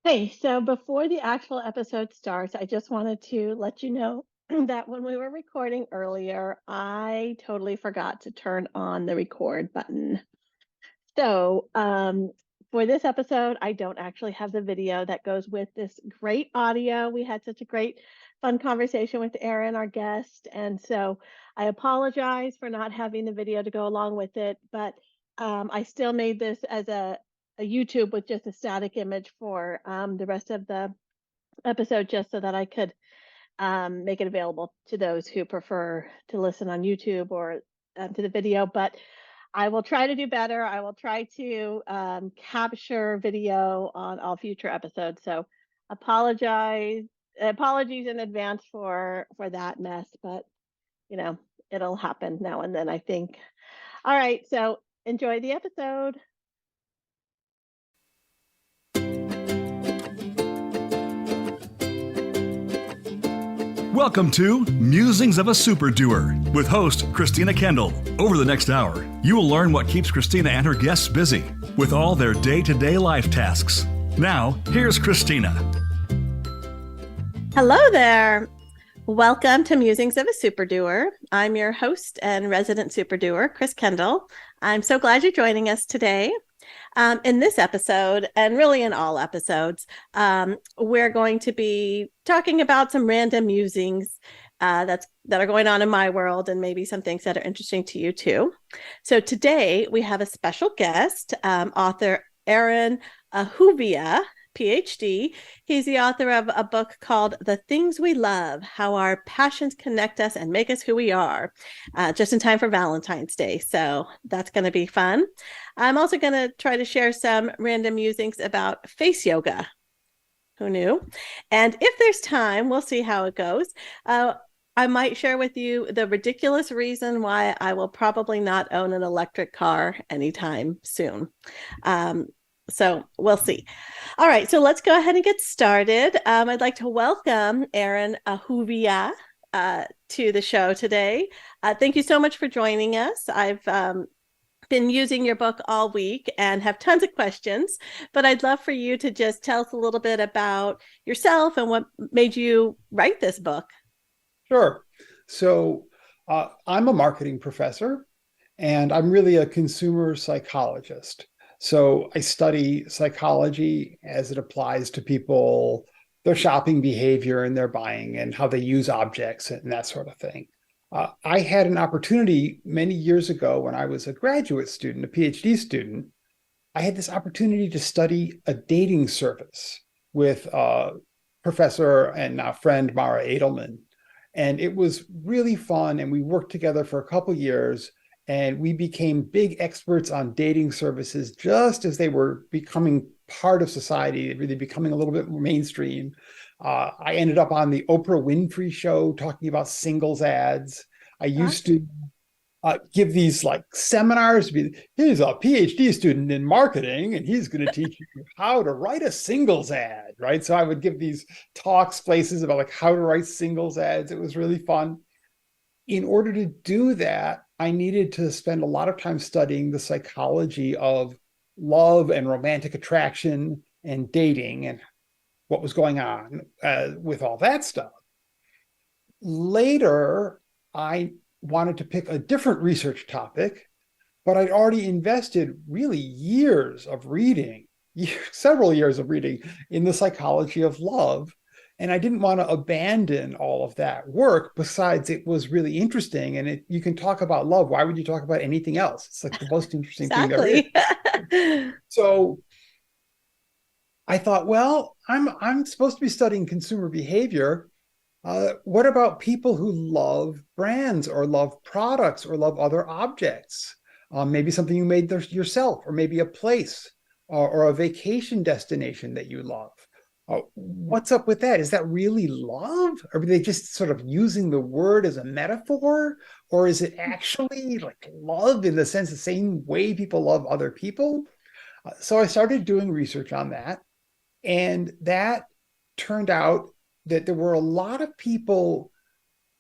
Hey, so before the actual episode starts, I just wanted to let you know that when we were recording earlier, I totally forgot to turn on the record button. So, for this episode, I don't actually have the video that goes with this great audio. We had such a great, fun conversation with Aaron, our guest. And so I apologize for not having the video to go along with it, but I still made this as a YouTube with just a static image for the rest of the episode, just so that I could make it available to those who prefer to listen on YouTube or to the video. But I will try to do better. I will try to capture video on all future episodes. So apologies in advance for that mess, but you know, it'll happen now and then, I think. All right, so enjoy the episode. Welcome to Musings of a Super Doer with host Christina Kendall. Over the next hour, you will learn what keeps Christina and her guests busy with all their day-to-day life tasks. Now, here's Christina. Hello there. Welcome to Musings of a Super Doer. I'm your host and resident super doer, Kris Kendall. I'm so glad you're joining us today. In this episode, and really in all episodes, we're going to be talking about some random musings that are going on in my world, and maybe some things that are interesting to you too. So today we have a special guest, author Aaron Ahuvia PhD. He's the author of a book called The Things We Love: How Our Passions Connect Us and Make Us Who We Are, just in time for Valentine's Day. So that's going to be fun. I'm also going to try to share some random musings about face yoga. Who knew? And if there's time, we'll see how it goes. I might share with you the ridiculous reason why I will probably not own an electric car anytime soon. So we'll see. All right, so let's go ahead and get started. I'd like to welcome Aaron Ahuvia to the show today. Thank you so much for joining us. I've been using your book all week and have tons of questions, but I'd love for you to just tell us a little bit about yourself and what made you write this book. Sure. So I'm a marketing professor, and I'm really a consumer psychologist. So I study psychology as it applies to people, their shopping behavior and their buying and how they use objects and that sort of thing. I had an opportunity many years ago when I was a graduate student, a PhD student. I had this opportunity to study a dating service with professor and now friend Mara Edelman. And it was really fun. And we worked together for a couple years. And we became big experts on dating services just as they were becoming part of society, really becoming a little bit more mainstream. I ended up on the Oprah Winfrey show talking about singles ads. I used to give these like seminars. Here's a PhD student in marketing, and he's going to teach you how to write a singles ad, right? So I would give these talks places about like how to write singles ads. It was really fun. In order to do that, I needed to spend a lot of time studying the psychology of love and romantic attraction and dating and what was going on with all that stuff. Later, I wanted to pick a different research topic, but I'd already invested really years of reading, several years of reading in the psychology of love. And I didn't want to abandon all of that work. Besides, it was really interesting. And you can talk about love. Why would you talk about anything else? It's like the most interesting thing there is. So I thought, well, I'm supposed to be studying consumer behavior. What about people who love brands or love products or love other objects? Maybe something you made yourself, or maybe a place or a vacation destination that you love. What's up with that? Is that really love? Are they just sort of using the word as a metaphor? Or is it actually like love in the sense the same way people love other people? So I started doing research on that. And that turned out that there were a lot of people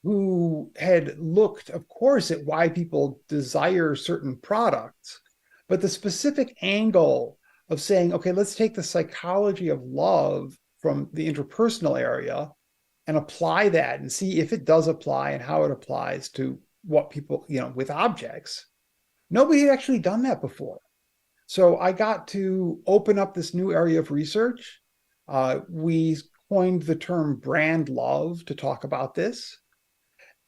who had looked, of course, at why people desire certain products, but the specific angle of saying, okay, let's take the psychology of love from the interpersonal area and apply that and see if it does apply and how it applies to what people, with objects. Nobody had actually done that before. So I got to open up this new area of research. We coined the term brand love to talk about this.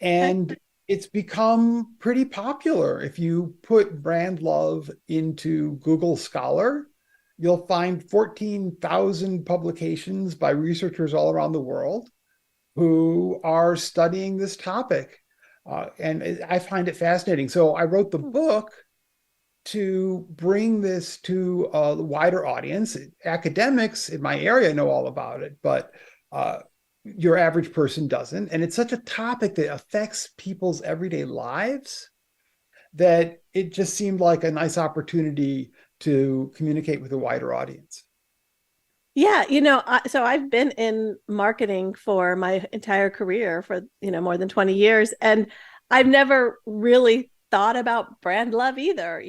And it's become pretty popular. If you put brand love into Google Scholar, you'll find 14,000 publications by researchers all around the world who are studying this topic. And I find it fascinating. So I wrote the book to bring this to a wider audience. Academics in my area know all about it, but your average person doesn't. And it's such a topic that affects people's everyday lives that it just seemed like a nice opportunity to communicate with a wider audience. Yeah, so I've been in marketing for my entire career for, more than 20 years. And I've never really thought about brand love either.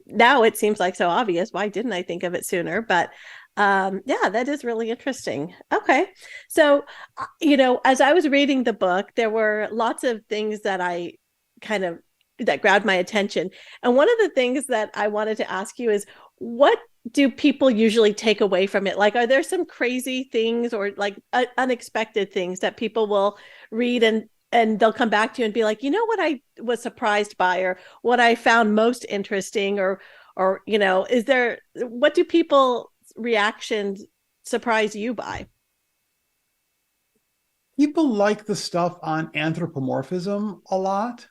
Now it seems like so obvious. Why didn't I think of it sooner? But yeah, that is really interesting. Okay. So, as I was reading the book, there were lots of things that that grabbed my attention. And one of the things that I wanted to ask you is, what do people usually take away from it? Like, are there some crazy things or like unexpected things that people will read and they'll come back to you and be like, what I was surprised by, or what I found most interesting, or what do people reactions surprise you by? People like the stuff on anthropomorphism a lot.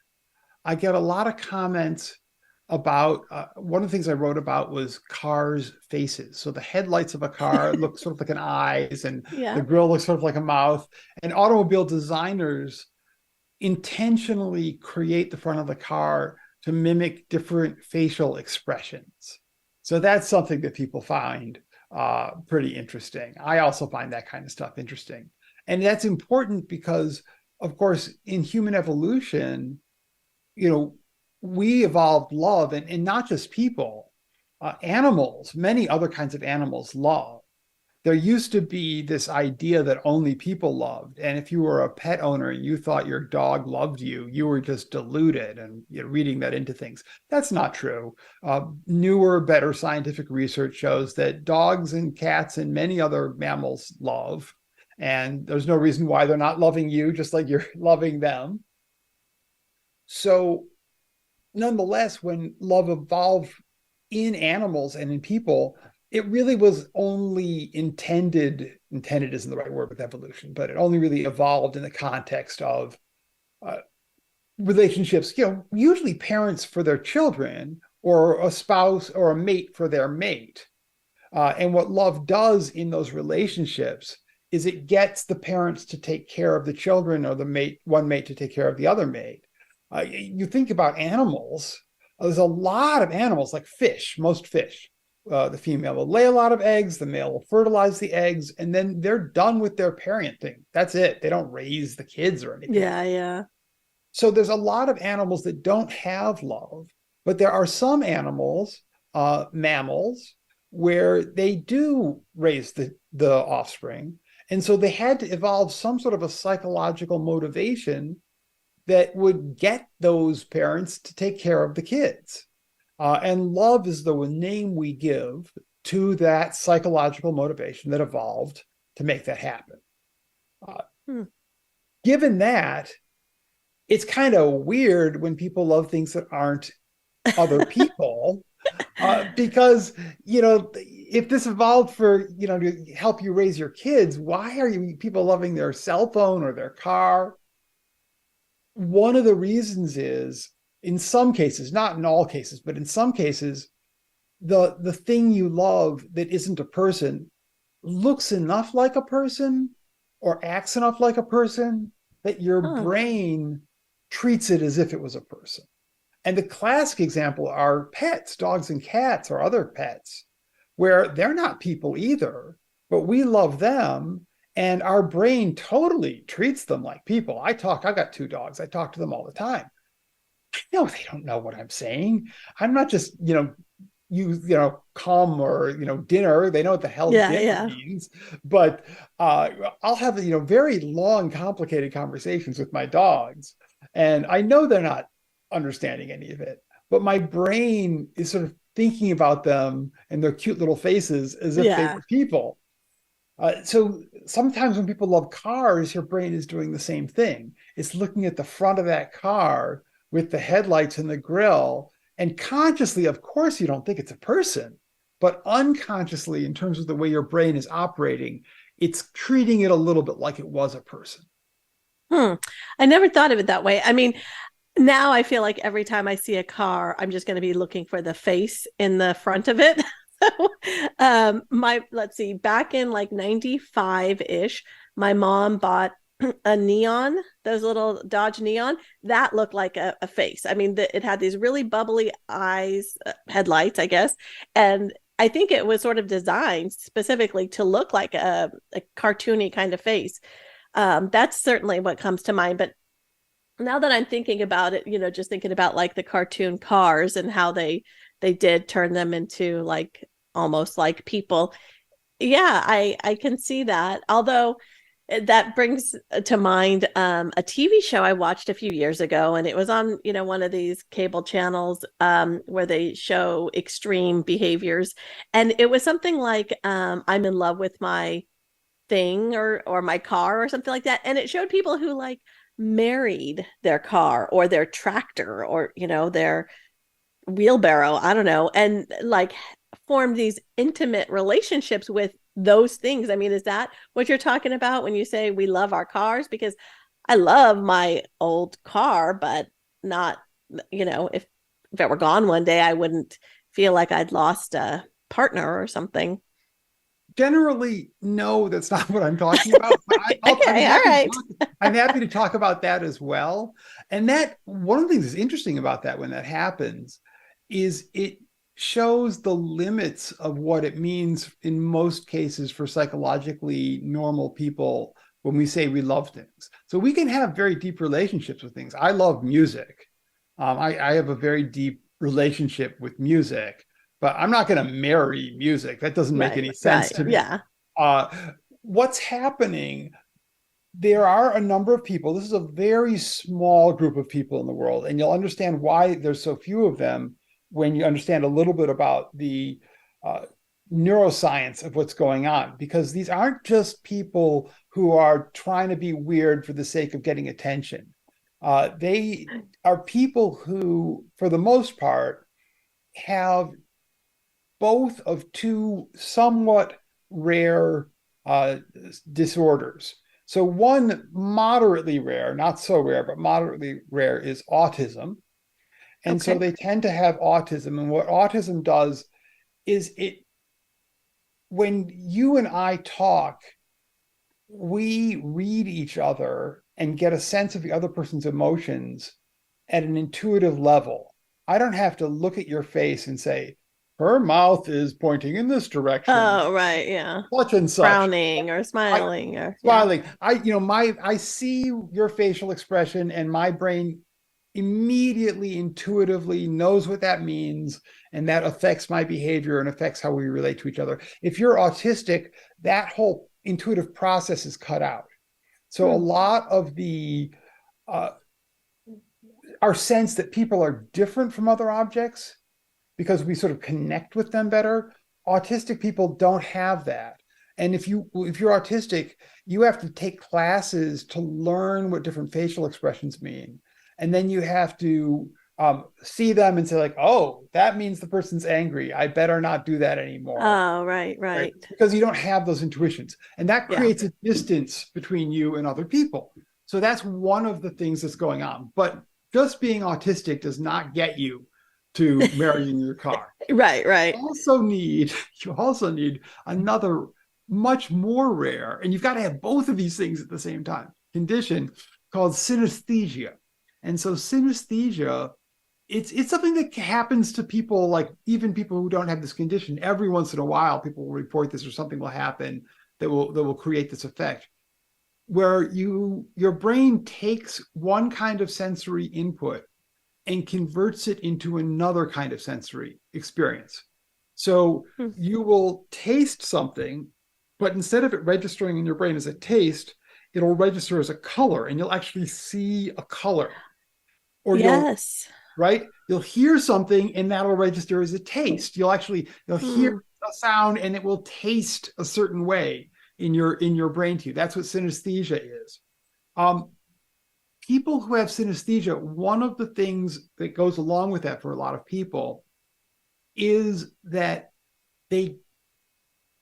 I get a lot of comments about one of the things I wrote about was cars' faces. So the headlights of a car look sort of like an eyes, and the grill looks sort of like a mouth. And automobile designers intentionally create the front of the car to mimic different facial expressions. So that's something that people find pretty interesting. I also find that kind of stuff interesting. And that's important because, of course, in human evolution, we evolved love, and not just people, animals, many other kinds of animals love. There used to be this idea that only people loved. And if you were a pet owner and you thought your dog loved you, you were just deluded and reading that into things. That's not true. Newer, better scientific research shows that dogs and cats and many other mammals love. And there's no reason why they're not loving you, just like you're loving them. So nonetheless, when love evolved in animals and in people, it really was only intended isn't the right word with evolution, but it only really evolved in the context of relationships, usually parents for their children, or a spouse or a mate for their mate. And what love does in those relationships is it gets the parents to take care of the children, or one mate to take care of the other mate. You think about animals, there's a lot of animals like fish, most fish. The female will lay a lot of eggs, the male will fertilize the eggs, and then they're done with their parenting. That's it. They don't raise the kids or anything. Yeah. So there's a lot of animals that don't have love, but there are some animals, mammals, where they do raise the offspring. And so they had to evolve some sort of a psychological motivation that would get those parents to take care of the kids. And love is the name we give to that psychological motivation that evolved to make that happen. Given that, it's kind of weird when people love things that aren't other people, because, if this evolved for, to help you raise your kids, why are people loving their cell phone or their car? One of the reasons is, in some cases, not in all cases, but in some cases, the thing you love that isn't a person looks enough like a person or acts enough like a person that your brain treats it as if it was a person. And the classic example are pets, dogs and cats, or other pets, where they're not people either, but we love them. And our brain totally treats them like people. I got 2 dogs. I talk to them all the time. I know they don't know what I'm saying. I'm not just, come or dinner. They know what the hell Yeah, dinner yeah. means. But I'll have very long, complicated conversations with my dogs, and I know they're not understanding any of it, but my brain is sort of thinking about them and their cute little faces as if they Yeah. were people. So sometimes when people love cars, your brain is doing the same thing. It's looking at the front of that car with the headlights and the grill. And consciously, of course, you don't think it's a person, but unconsciously, in terms of the way your brain is operating, it's treating it a little bit like it was a person. Hmm. I never thought of it that way. I mean, now I feel like every time I see a car, I'm just going to be looking for the face in the front of it. So, let's see, back in like 95 ish, my mom bought a neon, those little Dodge neon that looked like a face. I mean, it had these really bubbly eyes, headlights, I guess. And I think it was sort of designed specifically to look like a cartoony kind of face. That's certainly what comes to mind. But now that I'm thinking about it, just thinking about like the cartoon cars and how they did turn them into like almost like people. Yeah, I can see that. Although that brings to mind a TV show I watched a few years ago, and it was on one of these cable channels where they show extreme behaviors, and it was something like I'm in love with my thing or my car or something like that, and it showed people who like married their car or their tractor or their wheelbarrow, I don't know, and like formed these intimate relationships with those things. I mean, is that what you're talking about when you say we love our cars? Because I love my old car, but not, if it were gone one day, I wouldn't feel like I'd lost a partner or something. Generally, no, that's not what I'm talking about. But Okay, all right. I'm happy to talk about that as well. And that one of the things that's interesting about that when that happens is it shows the limits of what it means in most cases for psychologically normal people when we say we love things. So we can have very deep relationships with things. I love music. I have a very deep relationship with music, but I'm not going to marry music. That doesn't make Right, any sense right. to me. Yeah. Uh, what's happening? There are a number of people. This is a very small group of people in the world, and you'll understand why there's so few of them when you understand a little bit about the neuroscience of what's going on. Because these aren't just people who are trying to be weird for the sake of getting attention. They are people who, for the most part, have both of two somewhat rare disorders. So one moderately rare, not so rare, but moderately rare is autism. And so Okay. they tend to have autism. And what autism does is when you and I talk, we read each other and get a sense of the other person's emotions at an intuitive level. I don't have to look at your face and say, her mouth is pointing in this direction, Oh, right. Yeah. such and such. Frowning or I smiling or, yeah. smiling. I see your facial expression and my brain immediately intuitively knows what that means, and that affects my behavior and affects how we relate to each other. If you're autistic, that whole intuitive process is cut out. So a Hmm. lot of the our sense that people are different from other objects because we sort of connect with them better. Autistic people don't have that. And if you're autistic, you have to take classes to learn what different facial expressions mean. And then you have to see them and say like, oh, that means the person's angry. I better not do that anymore. Oh, right, Right? right. Because you don't have those intuitions. And that Yeah. creates a distance between you and other people. So that's one of the things that's going on. But just being autistic does not get you to marrying your car. Right, right. You also need another much more rare, and you've got to have both of these things at the same time, condition called synesthesia. And so synesthesia, it's something that happens to people, like even people who don't have this condition. Every once in a while, people will report this or something will happen that will create this effect where your brain takes one kind of sensory input and converts it into another kind of sensory experience. So Hmm. you will taste something, but instead of it registering in your brain as a taste, it'll register as a color, and you'll actually see a color. Or Yes. you'll hear something and that'll register as a taste. You'll hear Hmm. a sound and it will taste a certain way in your brain too. That's what synesthesia is. Um, People who have synesthesia, one of the things that goes along with that for a lot of people is that they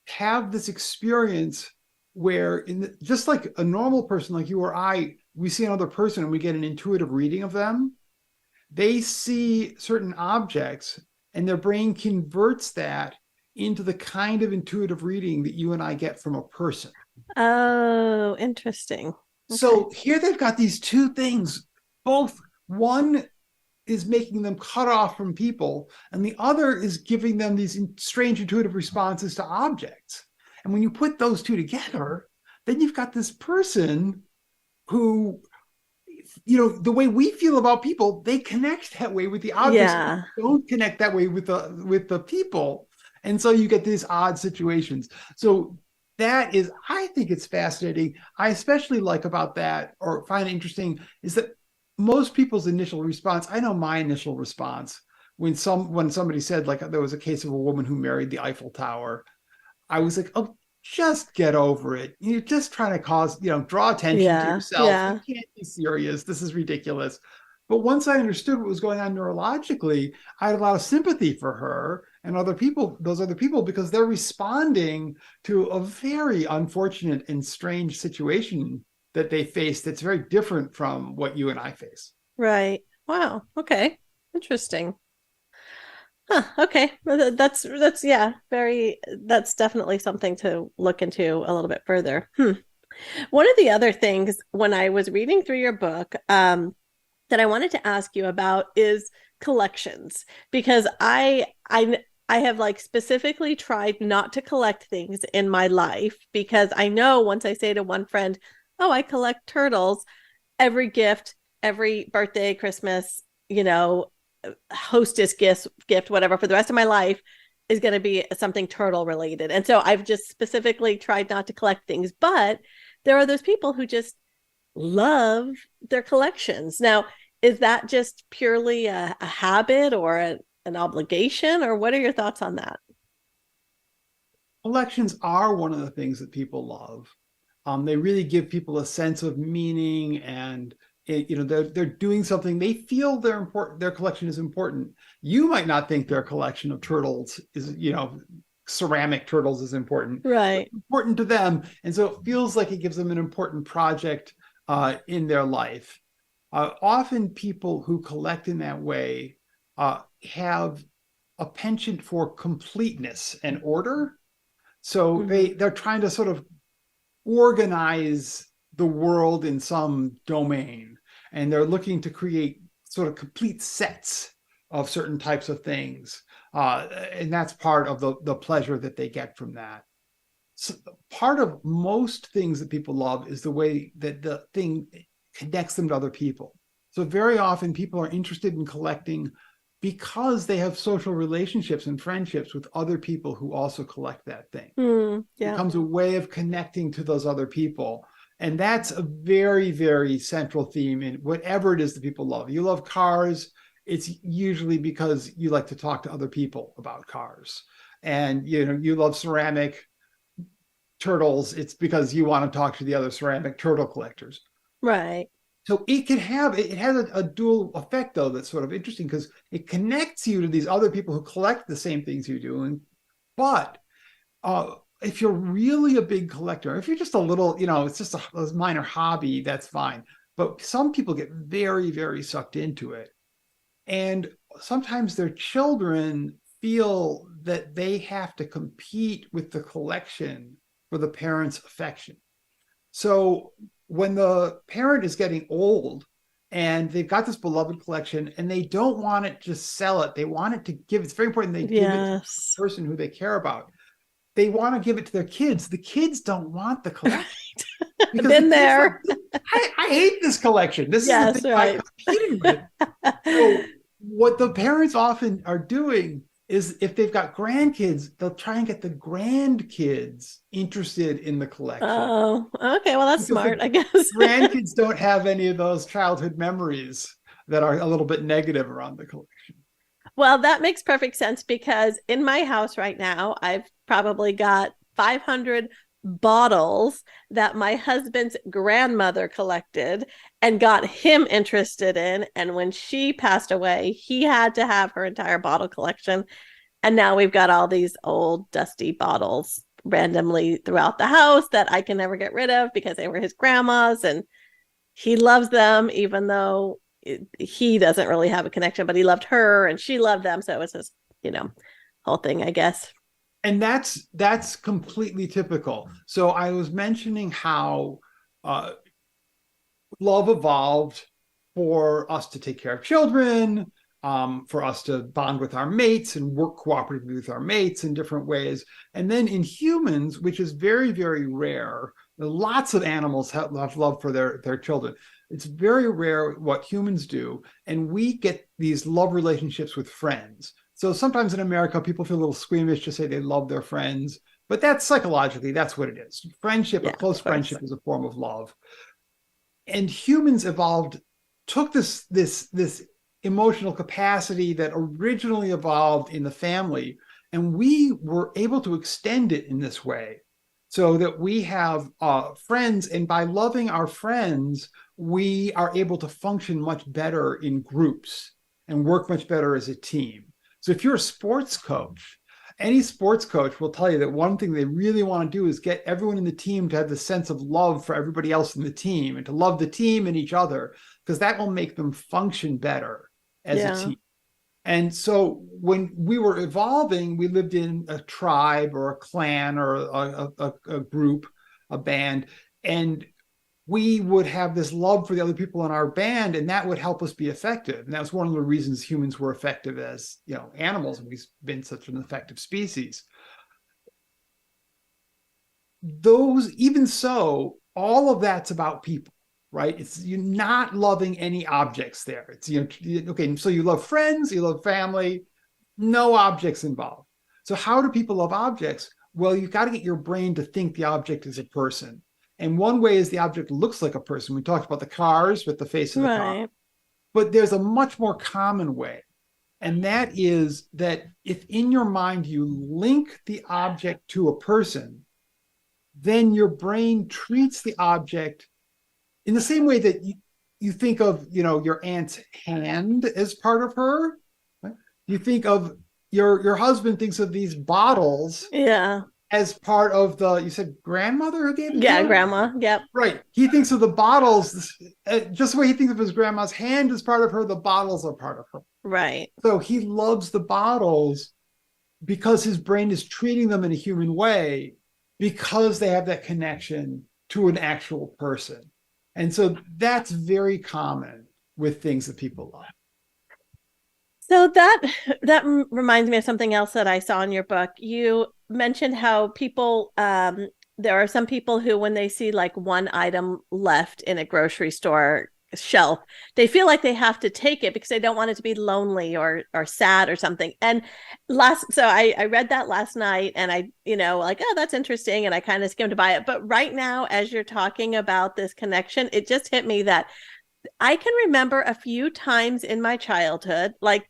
have this experience where just like a normal person like you or I, we see another person and we get an intuitive reading of them. They see certain objects and their brain converts that into the kind of intuitive reading that you and I get from a person. Oh, interesting. Okay. So here they've got these two things, both one is making them cut off from people, and the other is giving them these strange intuitive responses to objects. And when you put those two together, then you've got this person who, the way we feel about people, they connect that way with the objects. Yeah. Don't connect that way with the people. And so you get these odd situations. So that is, I think it's fascinating. I especially like about that, or find interesting, is that most people's initial response, I know my initial response when somebody said, like, there was a case of a woman who married the Eiffel Tower, I was like, oh, just get over it. You're just trying to draw attention to Yeah. yourself. Yeah. You can't be serious. This is ridiculous. But once I understood what was going on neurologically, I had a lot of sympathy for her and those other people, because they're responding to a very unfortunate and strange situation that they face that's very different from what you and I face. Right. Wow. Okay. Interesting. Huh. Okay. Well, that's yeah, that's definitely something to look into a little bit further. One of the other things when I was reading through your book, that I wanted to ask you about is collections, because I have like specifically tried not to collect things in my life, because I know once I say to one friend, "Oh, I collect turtles," every gift, every birthday, Christmas, hostess gift, whatever, for the rest of my life is going to be something turtle related. And so I've just specifically tried not to collect things, but there are those people who just love their collections. Now, is that just purely a habit or an obligation, or what are your thoughts on that? Collections are one of the things that people love. They really give people a sense of meaning, and they're doing something. They feel they're important. Their collection is important. You might not think their collection of turtles is, ceramic turtles is important. Right. Important to them, and so it feels like it gives them an important project in their life. Often, people who collect in that way have a penchant for completeness and order. So they're trying to sort of organize the world in some domain, and they're looking to create sort of complete sets of certain types of things, and that's part of the pleasure that they get from that. So part of most things that people love is the way that the thing connects them to other people. So very often people are interested in collecting because they have social relationships and friendships with other people who also collect that thing. It Yeah. becomes a way of connecting to those other people. And that's a very, very central theme in whatever it is that people love. You love cars, it's usually because you like to talk to other people about cars. And you love ceramic turtles, it's because you want to talk to the other ceramic turtle collectors. Right. So it has a dual effect, though, that's sort of interesting, because it connects you to these other people who collect the same things you do. But if you're really a big collector, if you're just a little, it's just a minor hobby, that's fine. But some people get very, very sucked into it. And sometimes their children feel that they have to compete with the collection for the parents' affection. So when the parent is getting old and they've got this beloved collection and they don't want it to sell it, they want it to it's very important they give it to the person who they care about. They want to give it to their kids. The kids don't want the collection. Because been there. I hate this collection. This is the thing I'm competing with. So what the parents often are doing is if they've got grandkids, they'll try and get the grandkids interested in the collection. Oh, okay. Well, that's Because smart, the I guess. grandkids don't have any of those childhood memories that are a little bit negative around the collection. Well, that makes perfect sense because in my house right now, I've probably got 500 bottles that my husband's grandmother collected and got him interested in. And when she passed away, he had to have her entire bottle collection. And now we've got all these old, dusty bottles randomly throughout the house that I can never get rid of because they were his grandma's. And he loves them, even though he doesn't really have a connection, but he loved her and she loved them. So it was this, whole thing, I guess. And that's completely typical. So I was mentioning how love evolved for us to take care of children, for us to bond with our mates and work cooperatively with our mates in different ways. And then in humans, which is very, very rare, lots of animals have love for their children. It's very rare what humans do. And we get these love relationships with friends. So sometimes in America, people feel a little squeamish to say they love their friends, but that's psychologically, that's what it is. Friendship, Yeah, a close friendship is a form of love. And humans evolved, took this emotional capacity that originally evolved in the family, and we were able to extend it in this way so that we have friends, and by loving our friends, we are able to function much better in groups and work much better as a team. So if you're a sports coach, any sports coach will tell you that one thing they really want to do is get everyone in the team to have the sense of love for everybody else in the team and to love the team and each other, because that will make them function better as a team. And so when we were evolving, we lived in a tribe or a clan or a group, a band, and we would have this love for the other people in our band, and that would help us be effective. And that was one of the reasons humans were effective as, animals, and we've been such an effective species. Even so, all of that's about people, right? You're not loving any objects there. It's, okay, so you love friends, you love family, no objects involved. So how do people love objects? Well, you've got to get your brain to think the object is a person. And one way is the object looks like a person. We talked about the cars with the face of the car. But there's a much more common way. And that is that if in your mind you link the object to a person, then your brain treats the object in the same way that you think of, your aunt's hand as part of her. Right? You think of your husband thinks of these bottles. Yeah. As part of you said grandmother who gave it? Yeah, grandma. Yep. Right. He thinks of the bottles, just the way he thinks of his grandma's hand as part of her, the bottles are part of her. Right. So he loves the bottles because his brain is treating them in a human way because they have that connection to an actual person. And so that's very common with things that people love. So that reminds me of something else that I saw in your book. You mentioned how people, there are some people who, when they see like one item left in a grocery store shelf, they feel like they have to take it because they don't want it to be lonely or sad or something. And so I read that last night, and I, like, oh, that's interesting. And I kind of skimmed by it. But right now, as you're talking about this connection, it just hit me that I can remember a few times in my childhood, like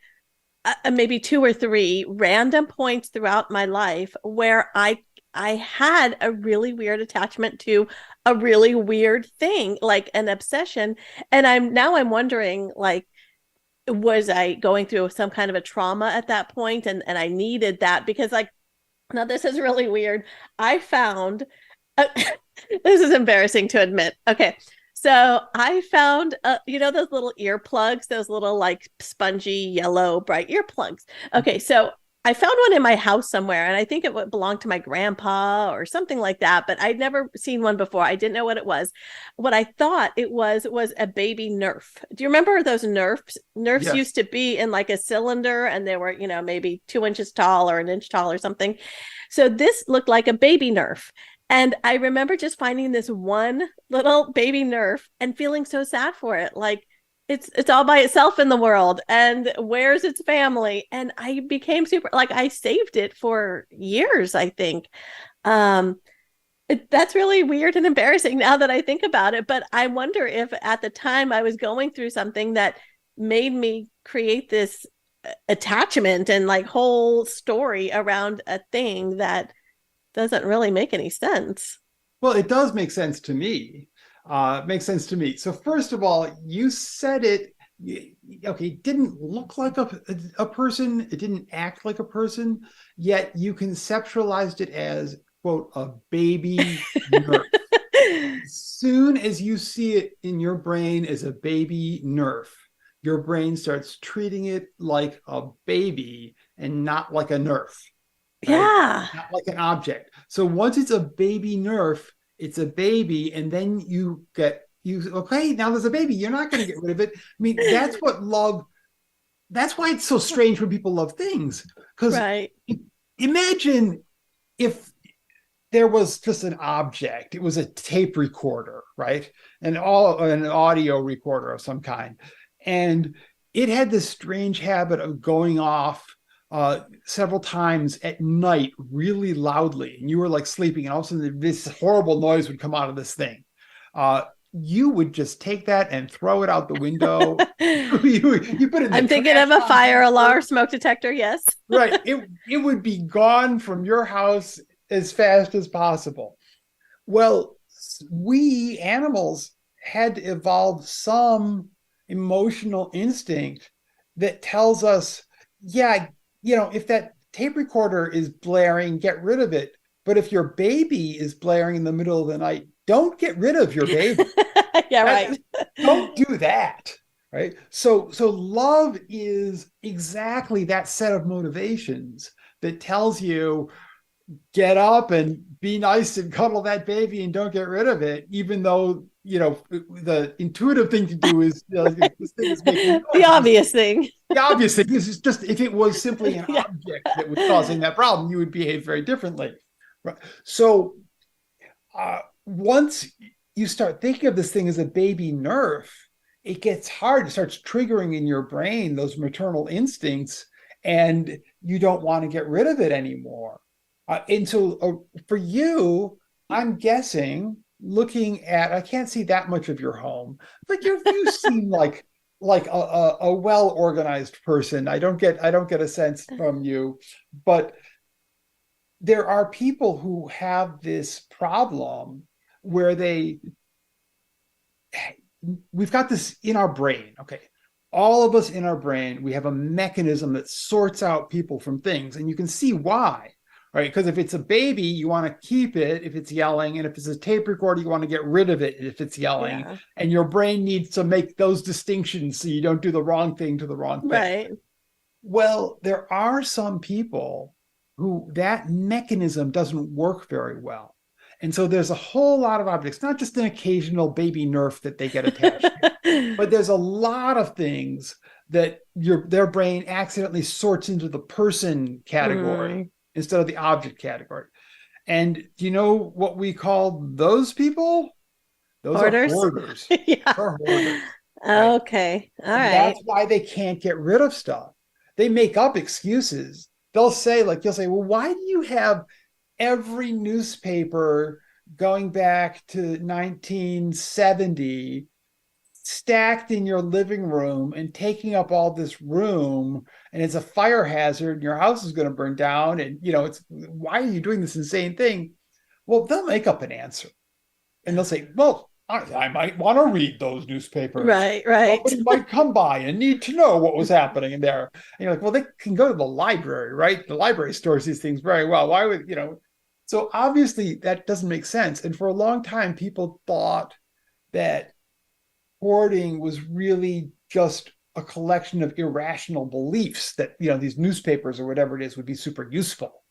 maybe 2 or 3 random points throughout my life where I had a really weird attachment to a really weird thing, like an obsession. And I'm wondering, like, was I going through some kind of a trauma at that point? And I needed that because, like, now this is really weird. I found, this is embarrassing to admit. Okay. So I found, those little earplugs, those little like spongy yellow bright earplugs. Okay, so I found one in my house somewhere, and I think it belonged to my grandpa or something like that, but I'd never seen one before. I didn't know what it was. What I thought it was a baby Nerf. Do you remember those Nerfs? Nerfs Yes. used to be in like a cylinder, and they were, maybe 2 inches tall or an inch tall or something. So this looked like a baby Nerf. And I remember just finding this one little baby Nerf and feeling so sad for it. Like, it's all by itself in the world, and where's its family? And I became super, like, I saved it for years, I think. um that's really weird and embarrassing now that I think about it, but I wonder if at the time I was going through something that made me create this attachment and like whole story around a thing that doesn't really make any sense. Well, it does make sense to me. It makes sense to me. So first of all, you said it. Okay, it didn't look like a person. It didn't act like a person. Yet you conceptualized it as, quote, a baby nerf. As soon as you see it in your brain as a baby nerf, your brain starts treating it like a baby and not like a nerf, right? Yeah. Not like an object. So once it's a baby nerf, it's a baby, and then okay, now there's a baby. You're not going to get rid of it. I mean, that's what love. That's why it's so strange when people love things. Because Right. imagine if there was just an object. It was a tape recorder, right? An audio recorder of some kind, and it had this strange habit of going off several times at night really loudly, and you were like sleeping, and all of a sudden this horrible noise would come out of this thing. You would just take that and throw it out the window. you put it in the I'm thinking of a fire alarm, smoke detector. Yes. Right. It would be gone from your house as fast as possible. Well, we animals had to evolve some emotional instinct that tells us, yeah, if that tape recorder is blaring, get rid of it. But if your baby is blaring in the middle of the night, don't get rid of your baby. Yeah, right. Don't do that. Right. So love is exactly that set of motivations that tells you, get up and be nice and cuddle that baby and don't get rid of it, even though the intuitive thing to do is this thing is making noise. The obvious thing. The obvious thing is just, if it was simply an Yeah. object that was causing that problem, you would behave very differently. Right. So once you start thinking of this thing as a baby nerf, it gets hard. It starts triggering in your brain those maternal instincts, and you don't want to get rid of it anymore. And so for you, I'm guessing, looking at, I can't see that much of your home, but you seem like a well-organized person. I don't get a sense from you, but there are people who have this problem where we've got this in our brain. Okay. All of us in our brain, we have a mechanism that sorts out people from things, and you can see why. Right? Because if it's a baby, you want to keep it if it's yelling. And if it's a tape recorder, you want to get rid of it if it's yelling. Yeah. And your brain needs to make those distinctions so you don't do the wrong thing to the wrong thing. Right. Well, there are some people who that mechanism doesn't work very well. And so there's a whole lot of objects, not just an occasional baby nerf that they get attached to, but there's a lot of things that their brain accidentally sorts into the person category instead of the object category. And do you know what we call those people? Those hoarders. Are hoarders. Yeah. They're hoarders. Okay. All right. That's why they can't get rid of stuff. They make up excuses. You'll say, well, why do you have every newspaper going back to 1970 stacked in your living room and taking up all this room, and it's a fire hazard and your house is going to burn down, and why are you doing this insane thing? Well, they'll make up an answer, and they'll say, well, I might want to read those newspapers. Right. Somebody might come by and need to know what was happening in there. And you're like, well, they can go to the library, right? The library stores these things very well. Why would So obviously that doesn't make sense. And for a long time, people thought that hoarding was really just a collection of irrational beliefs that, these newspapers or whatever it is would be super useful.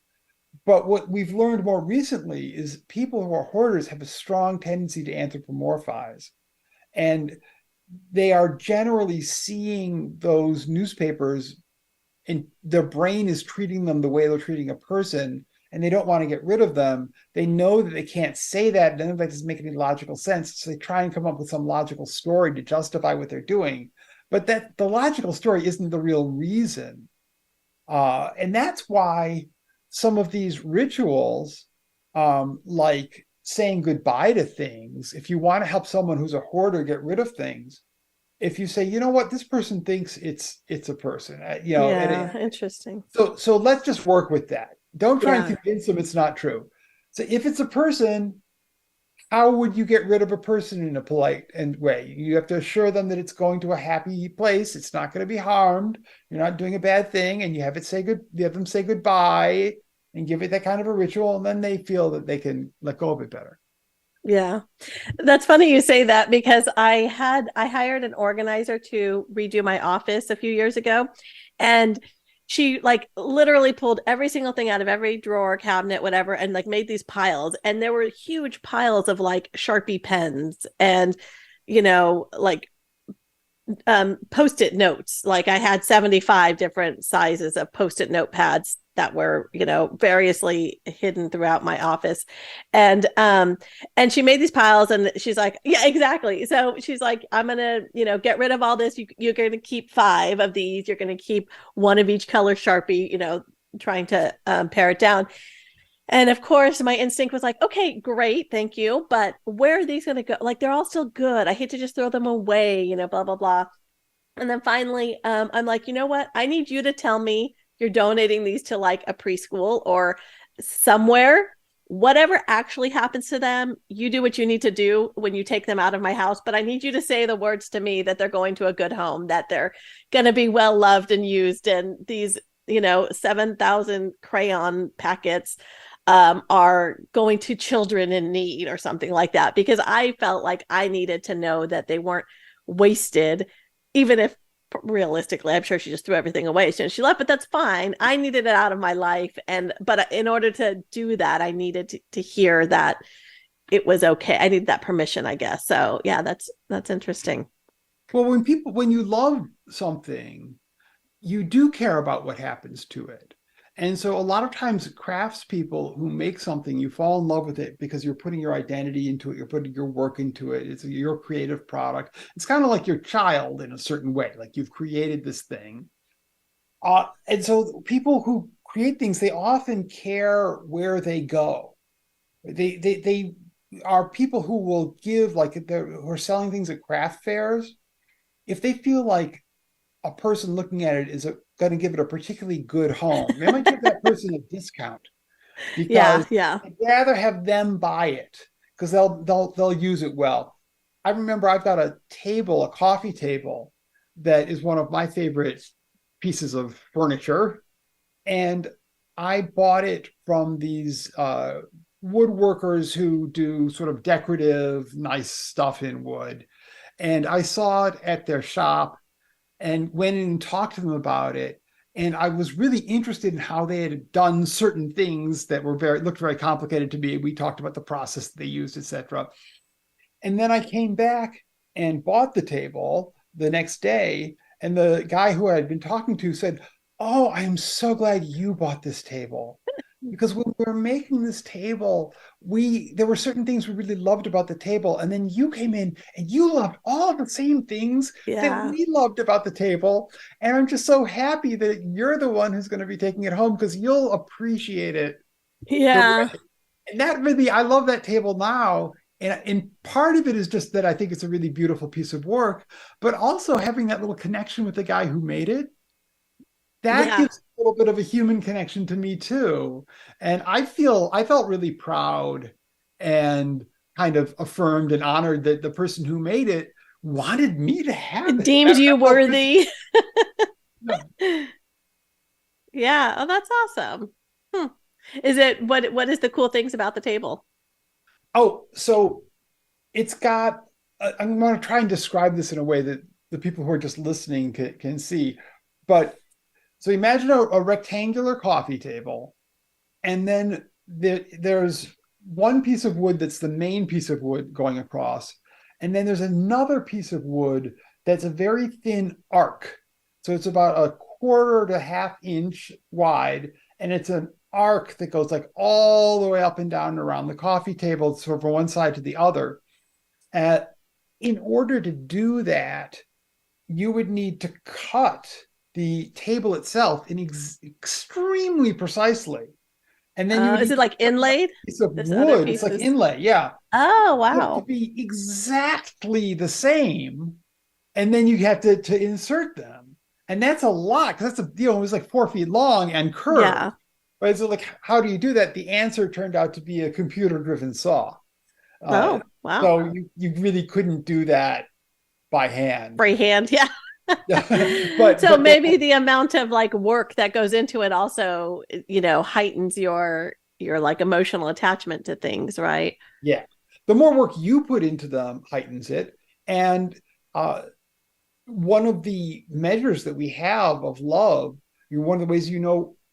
But what we've learned more recently is people who are hoarders have a strong tendency to anthropomorphize. And they are generally seeing those newspapers, and their brain is treating them the way they're treating a person, and they don't want to get rid of them. They know that they can't say that. None of that doesn't make any logical sense. So they try and come up with some logical story to justify what they're doing. but that the logical story isn't the real reason. And that's why some of these rituals, like saying goodbye to things, if you want to help someone who's a hoarder get rid of things, if you say, you know what, this person thinks it's a person, Yeah, interesting. so let's just work with that. Don't try and Yeah. convince them it's not true. So if it's a person, how would you get rid of a person in a polite and way? You have to assure them that it's going to a happy place. It's not going to be harmed. You're not doing a bad thing, and you have them say goodbye and give it that kind of a ritual, and then they feel that they can let go of it better. Yeah. That's funny you say that because I hired an organizer to redo my office a few years ago, and she like literally pulled every single thing out of every drawer, cabinet, whatever, and like made these piles. And there were huge piles of like Sharpie pens and, like post-it notes. Like I had 75 different sizes of post-it notepads that were, variously hidden throughout my office. And she made these piles and she's like, yeah, exactly. So she's like, I'm gonna, get rid of all this. You're gonna keep 5 of these, you're gonna keep one of each color Sharpie, trying to pare it down. And of course, my instinct was like, okay, great, thank you. But where are these going to go? Like, they're all still good. I hate to just throw them away, blah, blah, blah. And then finally, I'm like, you know what? I need you to tell me you're donating these to like a preschool or somewhere. Whatever actually happens to them, you do what you need to do when you take them out of my house. But I need you to say the words to me that they're going to a good home, that they're going to be well loved and used. And these, 7,000 crayon packets are going to children in need or something like that, because I felt like I needed to know that they weren't wasted, even if realistically, I'm sure she just threw everything away as soon as she left, but that's fine. I needed it out of my life. But in order to do that, I needed to hear that it was okay. I needed that permission, I guess. So yeah, that's interesting. Well, when you love something, you do care about what happens to it. And so a lot of times craftspeople who make something, you fall in love with it because you're putting your identity into it, you're putting your work into it. It's your creative product. It's kind of like your child in a certain way, like you've created this thing. And so people who create things, they often care where they go. They are people who will give, like who are selling things at craft fairs. If they feel like a person looking at it is going to give it a particularly good home, they might give that person a discount Yeah, because yeah. I'd rather have them buy it because they'll use it well. I remember I've got a coffee table that is one of my favorite pieces of furniture, and I bought it from these woodworkers who do sort of decorative, nice stuff in wood. And I saw it at their shop and went in and talked to them about it. And I was really interested in how they had done certain things that looked very complicated to me. We talked about the process they used, etc. And then I came back and bought the table the next day. And the guy who I had been talking to said, "Oh, I am so glad you bought this table. Because when we were making this table, there were certain things we really loved about the table. And then you came in and you loved all the same things that Yeah. we loved about the table. And I'm just so happy that you're the one who's going to be taking it home because you'll appreciate it the Yeah. way." And that really, I love that table now. And part of it is just that I think it's a really beautiful piece of work, but also having that little connection with the guy who made it, that Yeah. gives a little bit of a human connection to me too. And I felt really proud and kind of affirmed and honored that the person who made it wanted me to have It it. deemed you worthy. Yeah. Yeah. Oh, that's awesome. Hmm. Is it what is the cool things about the table? Oh, so it's got, I'm going to try and describe this in a way that the people who are just listening can see. But so imagine a rectangular coffee table, and then there's one piece of wood that's the main piece of wood going across, and then there's another piece of wood that's a very thin arc. So it's about a quarter to half inch wide, and it's an arc that goes like all the way up and down and around the coffee table, so from one side to the other. In order to do that, you would need to cut the table itself in extremely precisely. And then you would Is need it to like cut a inlaid? piece of This other wood. It's piece like is. inlay, yeah. Oh, To wow. be exactly the same. And then you have to insert them. And that's a lot because it was like 4 feet long and curved. Yeah. But so like, how do you do that? The answer turned out to be a computer-driven saw. Uh, Oh, wow. so you really couldn't do that by hand. Freehand. Yeah. but So but maybe the amount of like work that goes into it also, heightens your like emotional attachment to things, right? yeah, the more work you put into them heightens it. And uh, one of the measures that we have of love, one of the ways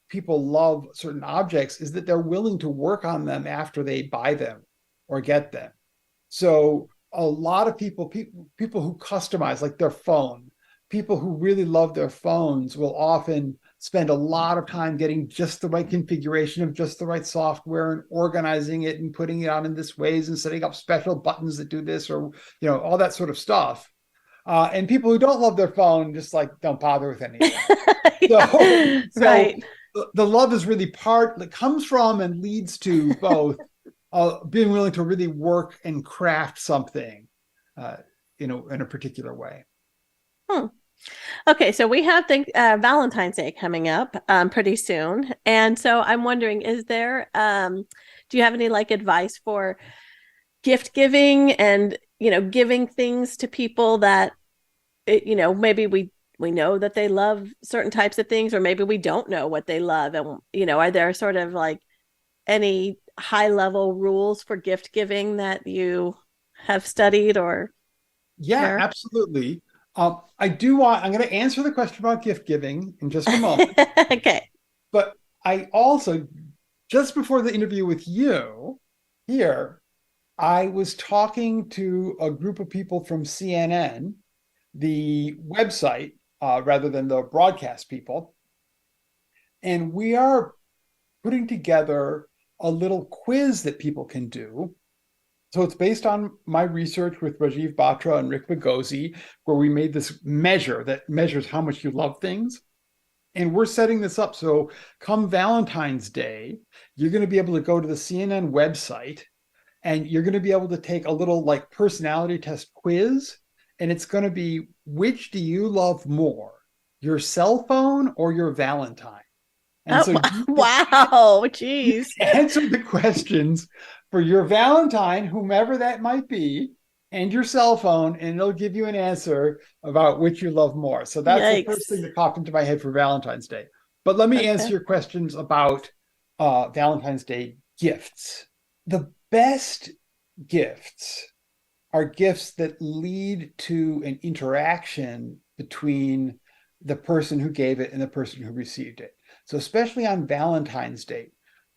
people love certain objects is that they're willing to work on them after they buy them or get them. So a lot of people who customize like their phone, people who really love their phones will often spend a lot of time getting just the right configuration of just the right software and organizing it and putting it on in this ways and setting up special buttons that do this or all that sort of stuff. And people who don't love their phone just like don't bother with any of that. So, Yeah. so Right. the love is really part that comes from and leads to both being willing to really work and craft something, in a particular way. Hmm. Okay, so we have Valentine's Day coming up pretty soon, and so I'm wondering, do you have any like advice for gift giving and giving things to people that maybe we know that they love certain types of things, or maybe we don't know what they love, and are there sort of like any high level rules for gift giving that you have studied or Yeah, share? absolutely. I'm going to answer the question about gift giving in just a moment, Okay. but I also, just before the interview with you here, I was talking to a group of people from CNN, the website, rather than the broadcast people. And we are putting together a little quiz that people can do. So it's based on my research with Rajiv Batra and Rick Bagosi, where we made this measure that measures how much you love things. And we're setting this up. So come Valentine's Day, you're going to be able to go to the CNN website and you're going to be able to take a little like personality test quiz. And it's going to be, which do you love more, your cell phone or your Valentine? And Oh, so wow. you Geez. can answer the questions for your Valentine, whomever that might be, and your cell phone, and it'll give you an answer about which you love more. So that's the first thing Yikes. that popped into my head for Valentine's Day. But let me answer Okay. your questions about Valentine's Day gifts. The best gifts are gifts that lead to an interaction between the person who gave it and the person who received it. So especially on Valentine's Day,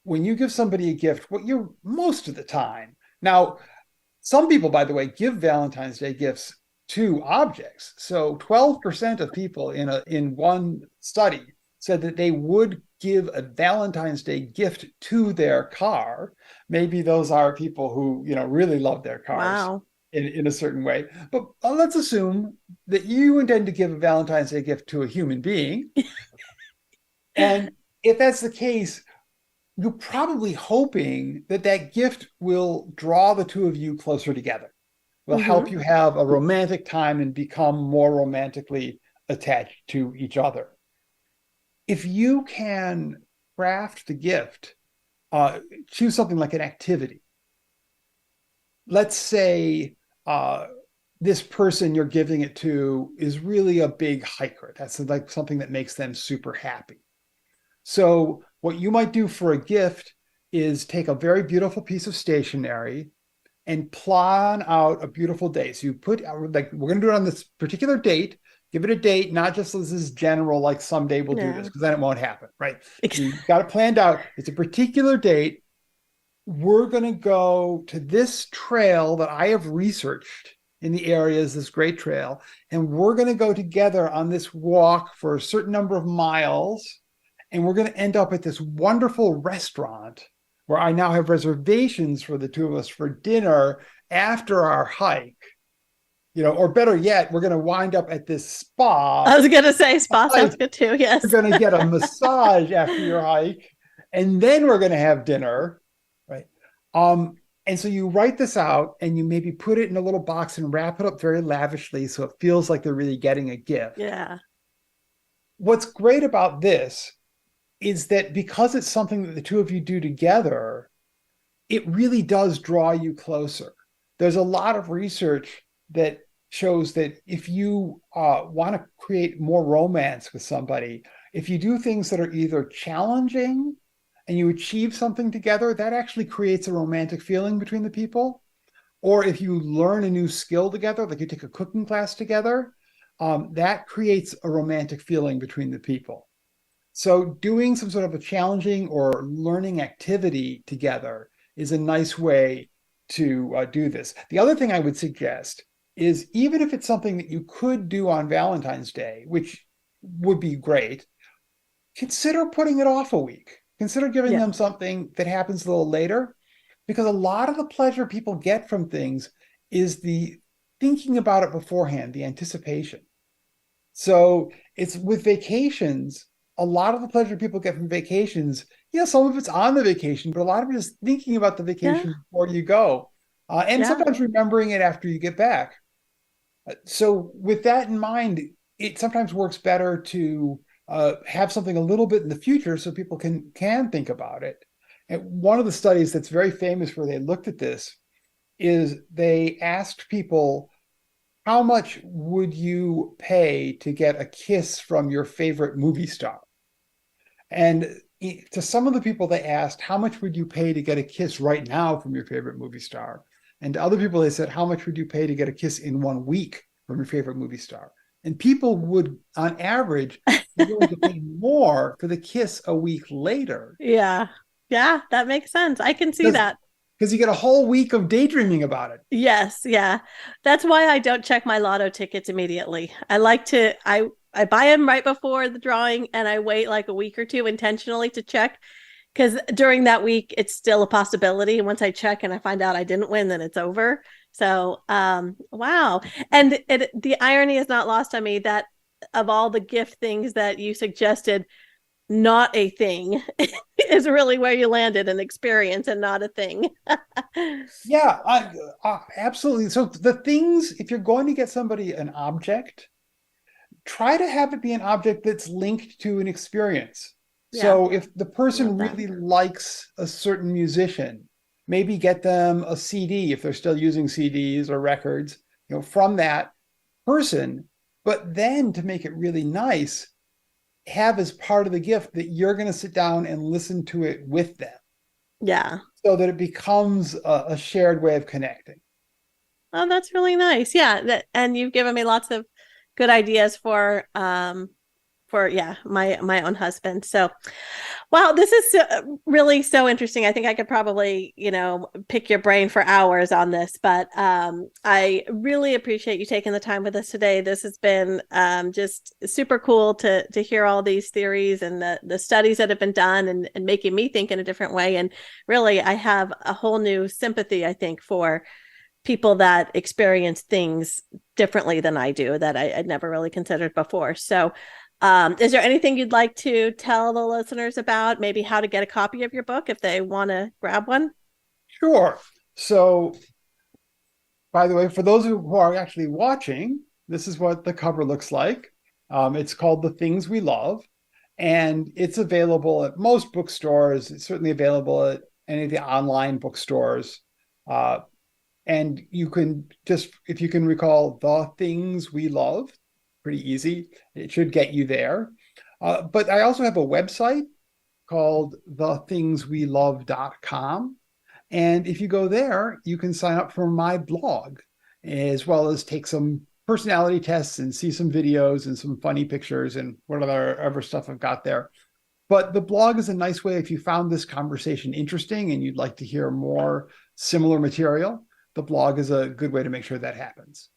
when you give somebody a gift, what you're most of the time. Now, some people, by the way, give Valentine's Day gifts to objects. So 12% of people in one study said that they would give a Valentine's Day gift to their car. Maybe those are people who, really love their cars Wow. in a certain way. But let's assume that you intend to give a Valentine's Day gift to a human being. And if that's the case, you're probably hoping that that gift will draw the two of you closer together, will help Hmm. you have a romantic time and become more romantically attached to each other. If you can craft the gift, choose something like an activity. Let's say this person you're giving it to is really a big hiker. That's like something that makes them super happy. So what you might do for a gift is take a very beautiful piece of stationery and plan out a beautiful day. So you put like, we're going to do it on this particular date, give it a date, not just as this general, like someday we'll do this, Yeah. because then it won't happen, right? You got it planned out. It's a particular date. We're going to go to this trail that I have researched in the areas, this great trail, and we're going to go together on this walk for a certain number of miles. And we're going to end up at this wonderful restaurant where I now have reservations for the two of us for dinner after our hike. or better yet, we're going to wind up at this spa. I was going to say spa sounds good too. Yes. We're going to get a massage after your hike, and then we're going to have dinner, right? And so you write this out and you maybe put it in a little box and wrap it up very lavishly so it feels like they're really getting a gift. Yeah. What's great about this is that because it's something that the two of you do together, it really does draw you closer. There's a lot of research that shows that if you want to create more romance with somebody, if you do things that are either challenging and you achieve something together, that actually creates a romantic feeling between the people. Or if you learn a new skill together, like you take a cooking class together, that creates a romantic feeling between the people. So doing some sort of a challenging or learning activity together is a nice way to do this. The other thing I would suggest is, even if it's something that you could do on Valentine's Day, which would be great, consider putting it off a week. Consider giving them something that happens a little later, because a lot of the pleasure people get from things is the thinking about it beforehand, the anticipation. So it's with vacations, a lot of the pleasure people get from vacations, some of it's on the vacation, but a lot of it is thinking about the vacation before you go, and sometimes remembering it after you get back. So with that in mind, it sometimes works better to have something a little bit in the future so people can think about it. And one of the studies that's very famous where they looked at this is they asked people, how much would you pay to get a kiss from your favorite movie star? And to some of the people they asked, how much would you pay to get a kiss right now from your favorite movie star? And to other people, they said, how much would you pay to get a kiss in 1 week from your favorite movie star? And people would, on average, be willing to pay more for the kiss a week later. Yeah. Yeah, that makes sense. I can see that. Because you get a whole week of daydreaming about it. Yes. Yeah. That's why I don't check my lotto tickets immediately. I like to, I buy them right before the drawing, and I wait like a week or two intentionally to check, because during that week, it's still a possibility. And once I check and I find out I didn't win, then it's over. So, wow. And the irony is not lost on me that of all the gift things that you suggested, not a thing is really where you landed, an experience and not a thing. Yeah, absolutely. So the things, if you're going to get somebody an object, try to have it be an object that's linked to an experience. Yeah. So if the person really likes a certain musician, maybe get them a CD if they're still using CDs or records, from that person. But then to make it really nice, have as part of the gift that you're going to sit down and listen to it with them. Yeah. So that it becomes a shared way of connecting. Oh, that's really nice. Yeah. And you've given me lots of good ideas for my own husband. So, wow, this is really so interesting. I think I could probably, pick your brain for hours on this, but I really appreciate you taking the time with us today. This has been just super cool to hear all these theories and the studies that have been done and making me think in a different way. And really, I have a whole new sympathy, I think, for people that experience things differently than I do, that I'd never really considered before. So is there anything you'd like to tell the listeners about, maybe how to get a copy of your book if they want to grab one? Sure. So, by the way, for those who are actually watching, this is what the cover looks like. It's called The Things We Love, and it's available at most bookstores. It's certainly available at any of the online bookstores. And you can just, if you can recall The Things We Love, pretty easy. It should get you there. But I also have a website called thethingswelove.com. And if you go there, you can sign up for my blog, as well as take some personality tests and see some videos and some funny pictures and whatever stuff I've got there. But the blog is a nice way, if you found this conversation interesting and you'd like to hear more similar material, the blog is a good way to make sure that happens.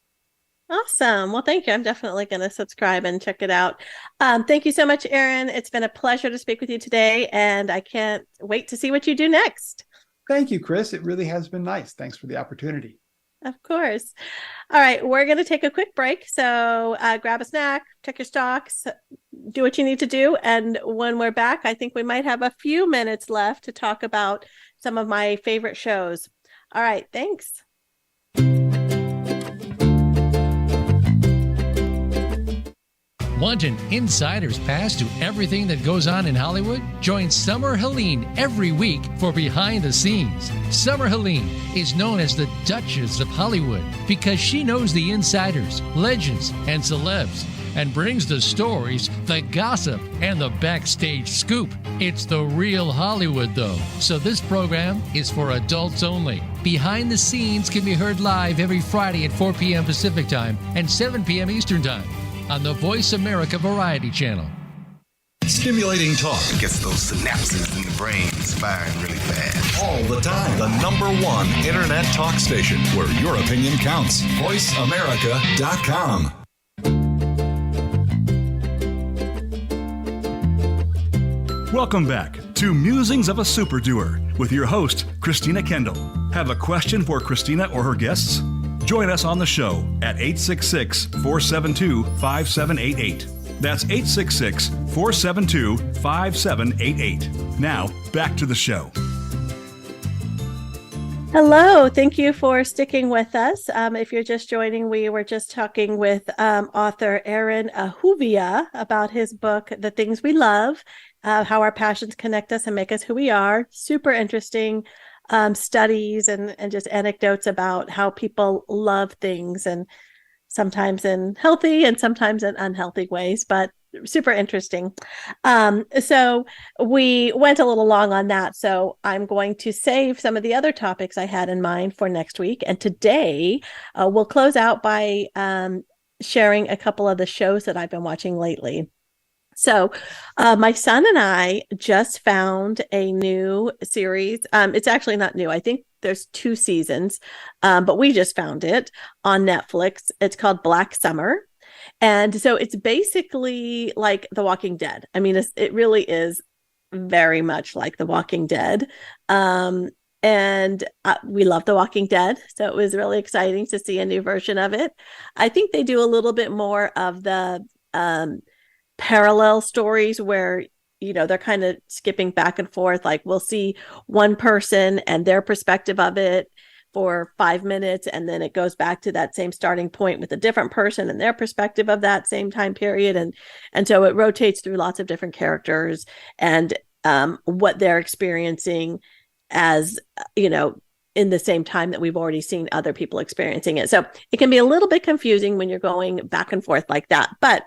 Awesome. Well, thank you. I'm definitely going to subscribe and check it out. Thank you so much, Aaron. It's been a pleasure to speak with you today, and I can't wait to see what you do next. Thank you, Kris. It really has been nice. Thanks for the opportunity. Of course. All right, we're going to take a quick break. So grab a snack, check your stocks, do what you need to do. And when we're back, I think we might have a few minutes left to talk about some of my favorite shows. All right, thanks. Want an insider's pass to everything that goes on in Hollywood? Join Summer Helene every week for Behind the Scenes. Summer Helene is known as the Duchess of Hollywood because she knows the insiders, legends, and celebs, and brings the stories, the gossip, and the backstage scoop. It's the real Hollywood, though, so this program is for adults only. Behind the Scenes can be heard live every Friday at 4 p.m. Pacific Time and 7 p.m. Eastern Time on the Voice America Variety Channel. Stimulating talk gets those synapses in the brain firing really fast. all the time. The #1 internet talk station where your opinion counts. VoiceAmerica.com. Welcome back to Musings of a Super Doer with your host, Christina Kendall. Have a question for Christina or her guests? Join us on the show at 866-472-5788. That's 866-472-5788. Now, back to the show. Hello. Thank you for sticking with us. If you're just joining, we were just talking with author Aaron Ahuvia about his book, The Things We Love, How Our Passions Connect Us and Make Us Who We Are. Super interesting studies and just anecdotes about how people love things, and sometimes in healthy and sometimes in unhealthy ways, but super interesting. So we went a little long on that. So I'm going to save some of the other topics I had in mind for next week. And today we'll close out by sharing a couple of the shows that I've been watching lately. So my son and I just found a new series. It's actually not new. I think there's 2 seasons, but we just found it on Netflix. It's called Black Summer. And so it's basically like The Walking Dead. I mean, it really is very much like The Walking Dead. And we love The Walking Dead. So it was really exciting to see a new version of it. I think they do a little bit more of the parallel stories where, you know, they're kind of skipping back and forth. Like we'll see one person and their perspective of it for 5 minutes, and then it goes back to that same starting point with a different person and their perspective of that same time period. And so it rotates through lots of different characters and what they're experiencing as, you know, in the same time that we've already seen other people experiencing it. So it can be a little bit confusing when you're going back and forth like that, but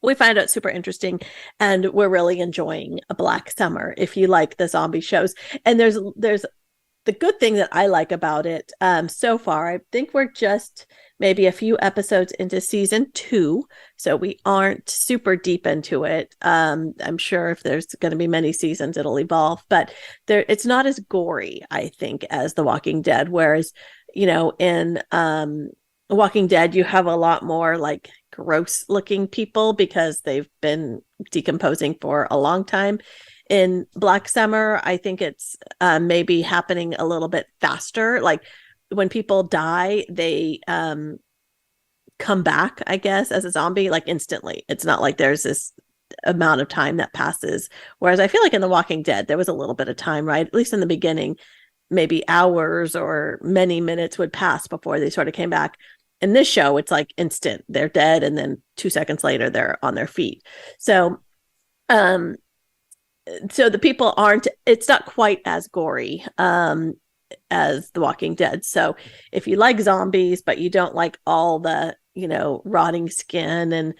we find it super interesting, and we're really enjoying a Black Summer if you like the zombie shows. And there's the good thing that I like about it so far. I think we're just maybe a few episodes into season 2, so we aren't super deep into it. I'm sure if there's going to be many seasons, it'll evolve, but it's not as gory, I think, as The Walking Dead. Whereas, you know, in Walking Dead, you have a lot more like gross looking people because they've been decomposing for a long time. In Black Summer, I think it's maybe happening a little bit faster. Like when people die, they come back, I guess, as a zombie, like instantly. It's not like there's this amount of time that passes. Whereas I feel like in The Walking Dead, there was a little bit of time, right? At least in the beginning, maybe hours or many minutes would pass before they sort of came back. In this show, it's like instant. They're dead, and then 2 seconds later, they're on their feet. So the people it's not quite as gory as The Walking Dead. So if you like zombies, but you don't like all the, you know, rotting skin and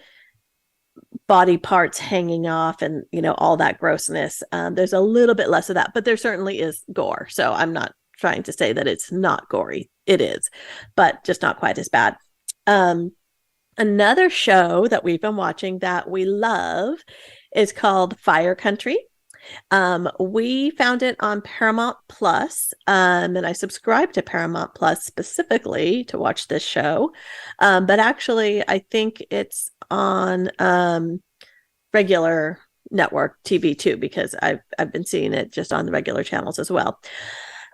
body parts hanging off and, you know, all that grossness, there's a little bit less of that, but there certainly is gore. So I'm not trying to say that it's not gory. It is, but just not quite as bad. Another show that we've been watching that we love is called Fire Country. We found it on Paramount Plus, and I subscribed to Paramount Plus specifically to watch this show. But actually, I think it's on regular network TV too, because I've been seeing it just on the regular channels as well.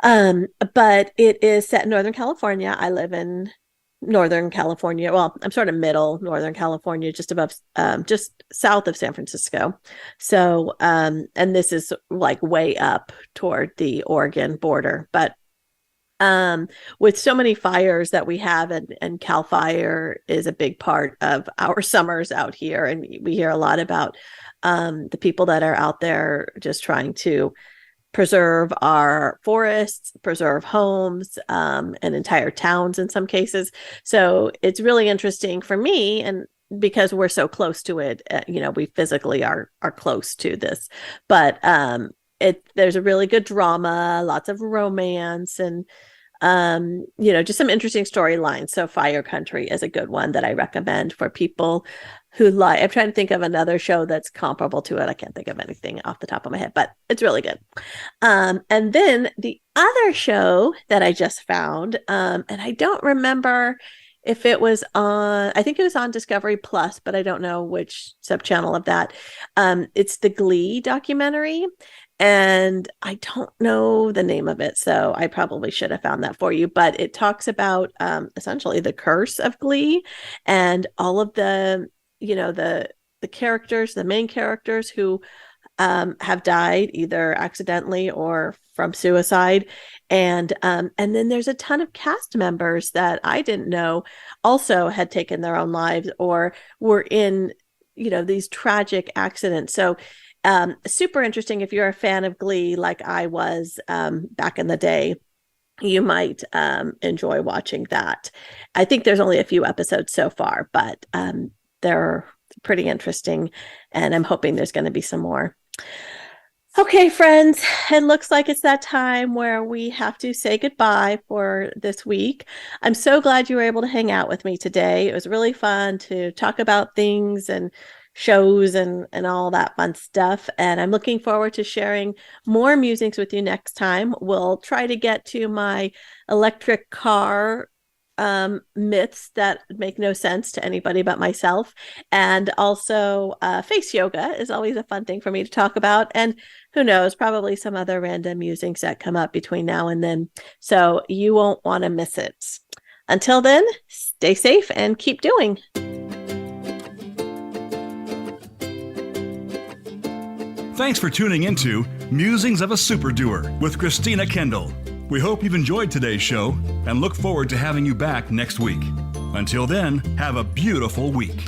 But it is set in Northern California. I live in Northern California. Well, I'm sort of middle Northern California, just above, just south of San Francisco. So, and this is like way up toward the Oregon border. But with so many fires that we have, and Cal Fire is a big part of our summers out here. And we hear a lot about the people that are out there just trying to preserve our forests, preserve homes, and entire towns in some cases. So it's really interesting for me, and because we're so close to it, we physically are close to this. But there's a really good drama, lots of romance, and just some interesting storylines. So Fire Country is a good one that I recommend for people who like. I'm trying to think of another show that's comparable to it. I can't think of anything off the top of my head, but it's really good. And then the other show that I just found, and I don't remember if it was on, I think it was on Discovery Plus, but I don't know which subchannel of that. It's the Glee documentary. And I don't know the name of it, so I probably should have found that for you. But it talks about essentially the curse of Glee and all of the characters, the main characters who have died either accidentally or from suicide. And then there's a ton of cast members that I didn't know also had taken their own lives or were in, these tragic accidents. So super interesting. If you're a fan of Glee, like I was back in the day, you might enjoy watching that. I think there's only a few episodes so far, but they're pretty interesting, and I'm hoping there's going to be some more. Okay, friends, it looks like it's that time where we have to say goodbye for this week. I'm so glad you were able to hang out with me today. It was really fun to talk about things and shows and all that fun stuff. And I'm looking forward to sharing more musings with you next time. We'll try to get to my electric car myths that make no sense to anybody but myself. And also face yoga is always a fun thing for me to talk about. And who knows, probably some other random musings that come up between now and then. So you won't want to miss it. Until then, stay safe and keep doing. Thanks for tuning into Musings of a Super Doer with Christina Kendall. We hope you've enjoyed today's show and look forward to having you back next week. Until then, have a beautiful week.